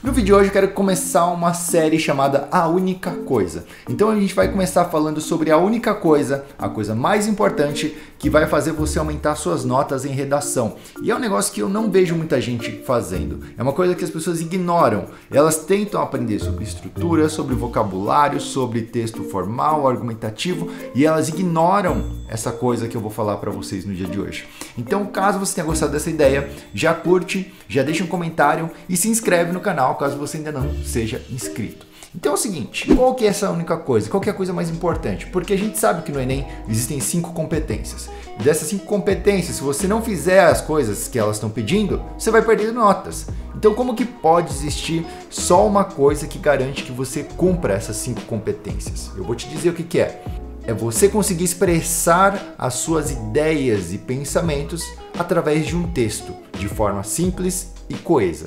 No vídeo de hoje eu quero começar uma série chamada A Única Coisa. Então a gente vai começar falando sobre a única coisa, a coisa mais importante que vai fazer você aumentar suas notas em redação. E é um negócio que eu não vejo muita gente fazendo. É uma coisa que as pessoas ignoram. Elas tentam aprender sobre estrutura, sobre vocabulário, sobre texto formal, argumentativo, e elas ignoram essa coisa que eu vou falar para vocês no dia de hoje. Então, caso você tenha gostado dessa ideia, já curte, já deixa um comentário e se inscreve no canal caso você ainda não seja inscrito. Então é o seguinte, qual que é essa única coisa? Qual que é a coisa mais importante? Porque a gente sabe que no Enem existem 5 competências. E dessas 5 competências, se você não fizer as coisas que elas estão pedindo, você vai perder notas. Então como que pode existir só uma coisa que garante que você cumpra essas 5 competências? Eu vou te dizer o que que é. É você conseguir expressar as suas ideias e pensamentos através de um texto, de forma simples e coesa.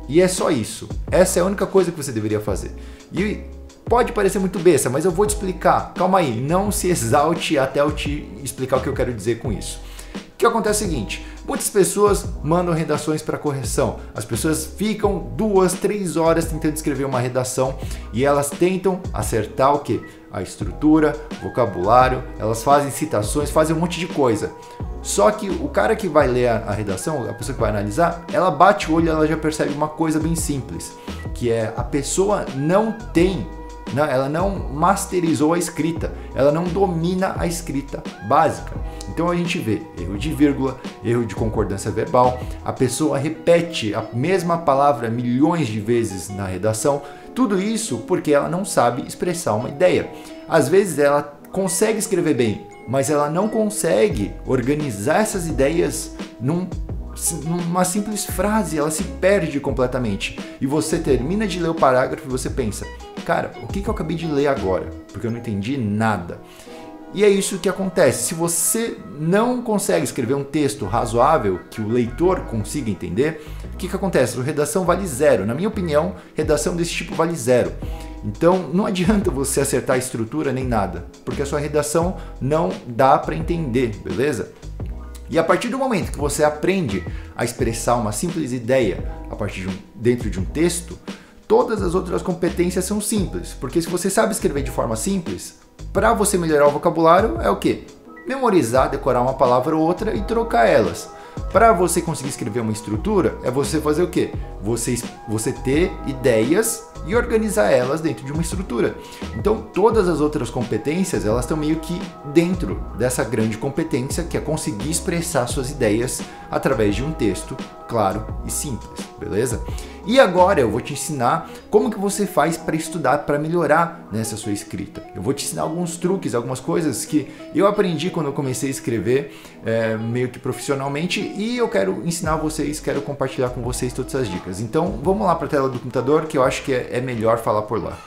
E é só isso. Essa é a única coisa que você deveria fazer. E pode parecer muito besta, mas eu vou te explicar. Calma aí, não se exalte até eu te explicar o que eu quero dizer com isso. O que acontece é o seguinte, muitas pessoas mandam redações para correção. As pessoas ficam 2, 3 horas tentando escrever uma redação e elas tentam acertar o quê? A estrutura, vocabulário, elas fazem citações, fazem um monte de coisa. Só que o cara que vai ler a redação, a pessoa que vai analisar, ela bate o olho e ela já percebe uma coisa bem simples, que é a pessoa ela não masterizou a escrita, ela não domina a escrita básica. Então a gente vê erro de vírgula, erro de concordância verbal, a pessoa repete a mesma palavra milhões de vezes na redação, tudo isso porque ela não sabe expressar uma ideia. Às vezes ela consegue escrever bem, mas ela não consegue organizar essas ideias numa simples frase, ela se perde completamente. E você termina de ler o parágrafo e você pensa, cara, o que eu acabei de ler agora? Porque eu não entendi nada. E é isso que acontece. Se você não consegue escrever um texto razoável que o leitor consiga entender, o que acontece? A redação vale 0. Na minha opinião, redação desse tipo vale 0. Então não adianta você acertar a estrutura nem nada, porque a sua redação não dá para entender, beleza? E a partir do momento que você aprende a expressar uma simples ideia dentro de um texto, todas as outras competências são simples, porque se você sabe escrever de forma simples, para você melhorar o vocabulário é o quê? Memorizar, decorar uma palavra ou outra e trocar elas. Para você conseguir escrever uma estrutura, é você fazer o quê? Você ter ideias e organizar elas dentro de uma estrutura. Então, todas as outras competências, elas estão meio que dentro dessa grande competência, que é conseguir expressar suas ideias através de um texto claro e simples, beleza? E agora eu vou te ensinar como que você faz para estudar, para melhorar nessa sua escrita. Eu vou te ensinar alguns truques, algumas coisas que eu aprendi quando eu comecei a escrever meio que profissionalmente e eu quero ensinar vocês, quero compartilhar com vocês todas essas dicas. Então vamos lá para a tela do computador que eu acho que é melhor falar por lá.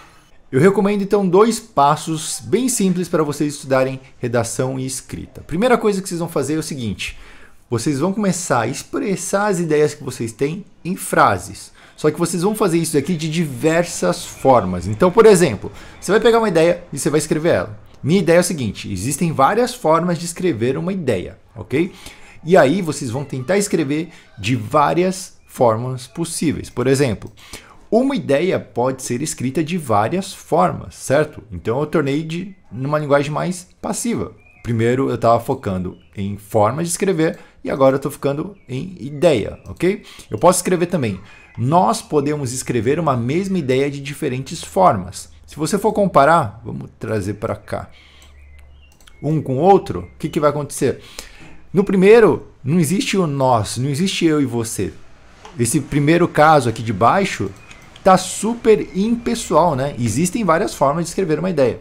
Eu recomendo então 2 passos bem simples para vocês estudarem redação e escrita. A primeira coisa que vocês vão fazer é o seguinte, vocês vão começar a expressar as ideias que vocês têm em frases. Só que vocês vão fazer isso aqui de diversas formas. Então, por exemplo, você vai pegar uma ideia e você vai escrever ela. Minha ideia é o seguinte, existem várias formas de escrever uma ideia, ok? E aí vocês vão tentar escrever de várias formas possíveis. Por exemplo, uma ideia pode ser escrita de várias formas, certo? Então eu tornei numa linguagem mais passiva. Primeiro eu estava focando em forma de escrever e agora eu estou ficando em ideia, ok? Eu posso escrever também. Nós podemos escrever uma mesma ideia de diferentes formas. Se você for comparar, vamos trazer para cá, um com o outro, o que vai acontecer? No primeiro, não existe o nós, não existe eu e você. Esse primeiro caso aqui de baixo está super impessoal, né? Existem várias formas de escrever uma ideia.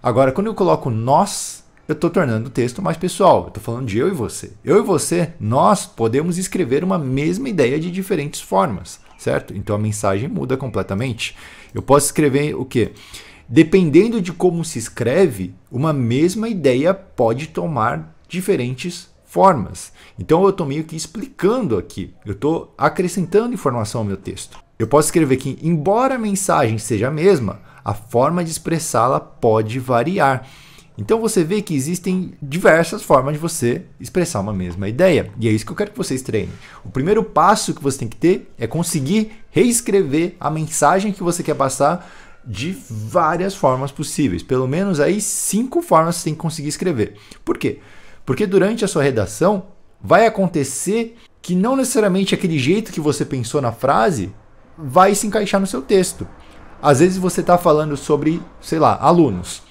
Agora, quando eu coloco nós, eu estou tornando o texto mais pessoal. Eu estou falando de eu e você. Eu e você, nós podemos escrever uma mesma ideia de diferentes formas, certo? Então a mensagem muda completamente. Eu posso escrever o quê? Dependendo de como se escreve, uma mesma ideia pode tomar diferentes formas. Então eu estou meio que explicando aqui. Eu estou acrescentando informação ao meu texto. Eu posso escrever que, embora a mensagem seja a mesma, a forma de expressá-la pode variar. Então você vê que existem diversas formas de você expressar uma mesma ideia. E é isso que eu quero que vocês treinem. O primeiro passo que você tem que ter é conseguir reescrever a mensagem que você quer passar de várias formas possíveis. Pelo menos aí 5 formas você tem que conseguir escrever. Por quê? Porque durante a sua redação vai acontecer que não necessariamente aquele jeito que você pensou na frase vai se encaixar no seu texto. Às vezes você está falando sobre, sei lá, alunos.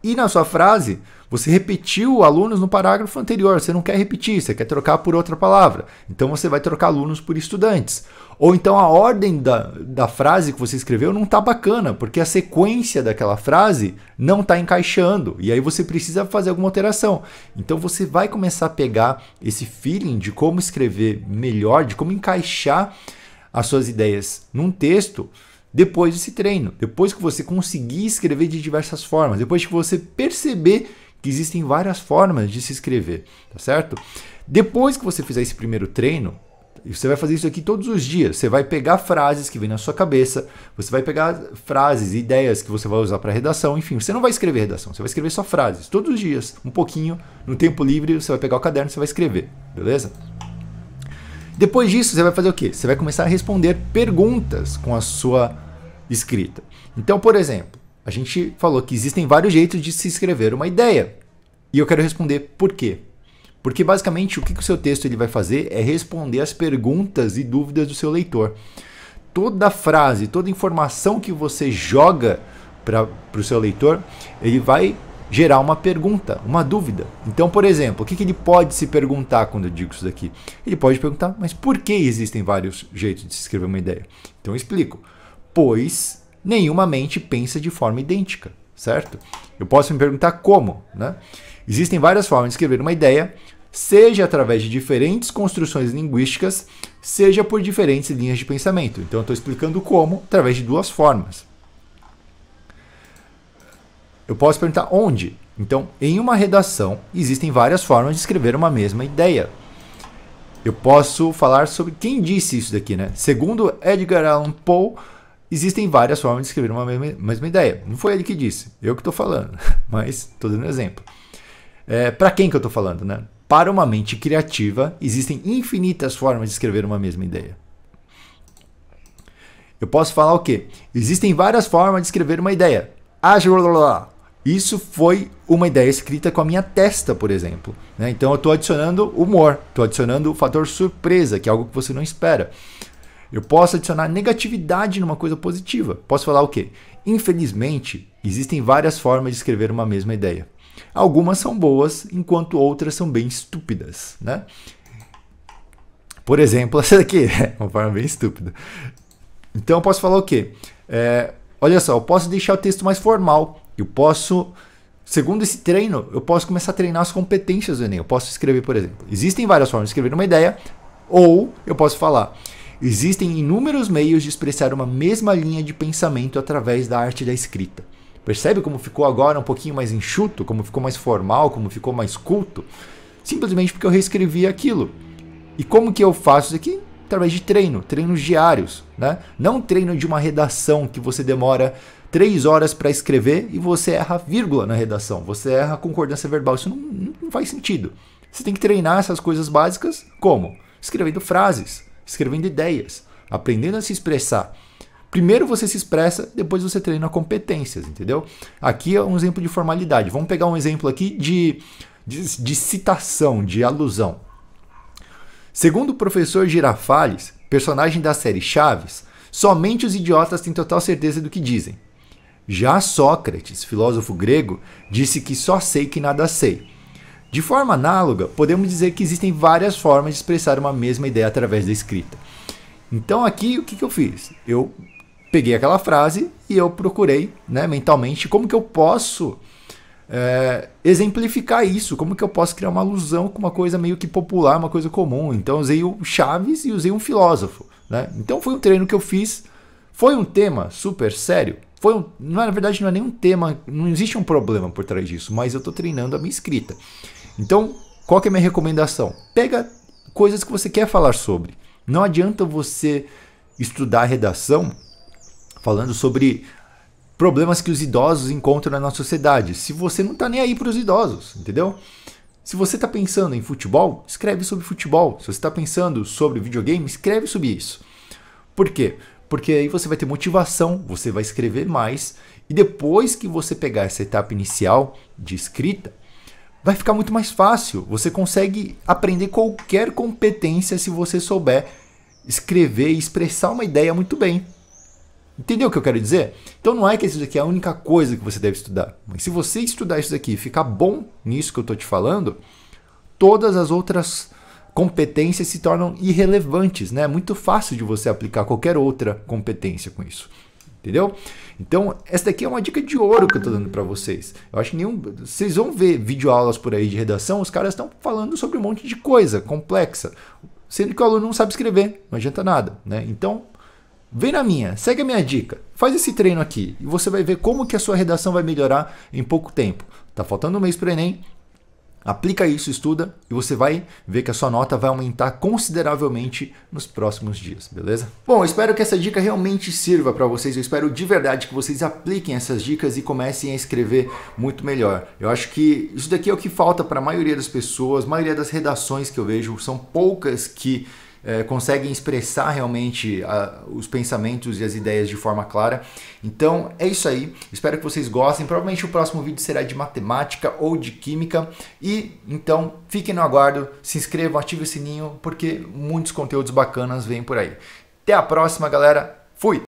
E na sua frase, você repetiu alunos no parágrafo anterior. Você não quer repetir, você quer trocar por outra palavra. Então você vai trocar alunos por estudantes. Ou então a ordem da frase que você escreveu não está bacana, porque a sequência daquela frase não está encaixando. E aí você precisa fazer alguma alteração. Então você vai começar a pegar esse feeling de como escrever melhor, de como encaixar as suas ideias num texto depois desse treino. Depois que você conseguir escrever de diversas formas. Depois que você perceber que existem várias formas de se escrever, tá certo? Depois que você fizer esse primeiro treino, você vai fazer isso aqui todos os dias. Você vai pegar frases que vêm na sua cabeça, você vai pegar frases, ideias que você vai usar para redação, enfim, você não vai escrever redação, você vai escrever só frases, todos os dias, um pouquinho, no tempo livre, você vai pegar o caderno e você vai escrever, beleza? Depois disso, você vai fazer o quê? Você vai começar a responder perguntas com a sua escrita. Então, por exemplo, a gente falou que existem vários jeitos de se escrever uma ideia. E eu quero responder por quê. Porque basicamente o que o seu texto ele vai fazer é responder as perguntas e dúvidas do seu leitor. Toda frase, toda informação que você joga para o seu leitor, ele vai gerar uma pergunta, uma dúvida. Então, por exemplo, o que ele pode se perguntar quando eu digo isso daqui? Ele pode perguntar, mas por que existem vários jeitos de se escrever uma ideia? Então eu explico. Pois nenhuma mente pensa de forma idêntica, certo? Eu posso me perguntar como, né? Existem várias formas de escrever uma ideia, seja através de diferentes construções linguísticas, seja por diferentes linhas de pensamento. Então eu estou explicando como através de 2 formas. Eu posso perguntar onde. Então, em uma redação, existem várias formas de escrever uma mesma ideia. Eu posso falar sobre quem disse isso daqui, né? Segundo Edgar Allan Poe, existem várias formas de escrever uma mesma ideia. Não foi ele que disse, eu que estou falando, mas estou dando um exemplo. Para quem que eu estou falando, né? Para uma mente criativa, existem infinitas formas de escrever uma mesma ideia. Eu posso falar o quê? Existem várias formas de escrever uma ideia. Isso foi uma ideia escrita com a minha testa, por exemplo. Né? Então eu estou adicionando humor, estou adicionando o fator surpresa, que é algo que você não espera. Eu posso adicionar negatividade numa coisa positiva. Posso falar o quê? Infelizmente, existem várias formas de escrever uma mesma ideia. Algumas são boas, enquanto outras são bem estúpidas. Né? Por exemplo, essa daqui é uma forma bem estúpida. Então eu posso falar o quê? Olha só, eu posso deixar o texto mais formal. Eu posso, segundo esse treino, eu posso começar a treinar as competências do Enem. Eu posso escrever, por exemplo, existem várias formas de escrever uma ideia, ou eu posso falar, existem inúmeros meios de expressar uma mesma linha de pensamento através da arte da escrita. Percebe como ficou agora um pouquinho mais enxuto, como ficou mais formal, como ficou mais culto? Simplesmente porque eu reescrevi aquilo. E como que eu faço isso aqui? Através de treinos diários, né? Não treino de uma redação que você demora 3 horas para escrever e você erra vírgula na redação, você erra concordância verbal. Isso não faz sentido. Você tem que treinar essas coisas básicas como? Escrevendo frases, escrevendo ideias, aprendendo a se expressar. Primeiro você se expressa, depois você treina competências, entendeu? Aqui é um exemplo de formalidade. Vamos pegar um exemplo aqui de citação, de alusão. Segundo o professor Girafales, personagem da série Chaves, somente os idiotas têm total certeza do que dizem. Já Sócrates, filósofo grego, disse que só sei que nada sei. De forma análoga, podemos dizer que existem várias formas de expressar uma mesma ideia através da escrita. Então aqui, o que eu fiz? Eu peguei aquela frase e eu procurei, né, mentalmente como que eu posso exemplificar isso, como que eu posso criar uma alusão com uma coisa meio que popular, uma coisa comum. Então eu usei o Chaves e usei um filósofo. Né? Então foi um treino que eu fiz, foi um tema super sério. Na verdade não é nenhum tema, não existe um problema por trás disso, mas eu estou treinando a minha escrita. Então, qual que é a minha recomendação? Pega coisas que você quer falar sobre. Não adianta você estudar redação falando sobre problemas que os idosos encontram na nossa sociedade. Se você não está nem aí para os idosos, entendeu? Se você está pensando em futebol, escreve sobre futebol. Se você está pensando sobre videogame, escreve sobre isso. Por quê? Porque aí você vai ter motivação, você vai escrever mais e depois que você pegar essa etapa inicial de escrita, vai ficar muito mais fácil. Você consegue aprender qualquer competência se você souber escrever e expressar uma ideia muito bem. Entendeu o que eu quero dizer? Então não é que isso daqui é a única coisa que você deve estudar. Mas se você estudar isso daqui e ficar bom nisso que eu estou te falando, todas as outras competências se tornam irrelevantes, né? É muito fácil de você aplicar qualquer outra competência com isso. Entendeu? Então, essa daqui é uma dica de ouro que eu estou dando para vocês. Eu acho que vocês vão ver videoaulas por aí de redação, os caras estão falando sobre um monte de coisa complexa, sendo que o aluno não sabe escrever, não adianta nada, né? Então, vem na minha, segue a minha dica, faz esse treino aqui e você vai ver como que a sua redação vai melhorar em pouco tempo. Tá faltando um mês para o Enem, aplica isso, estuda e você vai ver que a sua nota vai aumentar consideravelmente nos próximos dias, beleza? Bom, eu espero que essa dica realmente sirva para vocês, eu espero de verdade que vocês apliquem essas dicas e comecem a escrever muito melhor. Eu acho que isso daqui é o que falta para a maioria das pessoas, a maioria das redações que eu vejo, são poucas que conseguem expressar realmente os pensamentos e as ideias de forma clara. Então é isso aí, espero que vocês gostem. Provavelmente o próximo vídeo será de matemática ou de química e então fiquem no aguardo, se inscrevam, ativem o sininho porque muitos conteúdos bacanas vêm por aí. Até a próxima, galera, fui!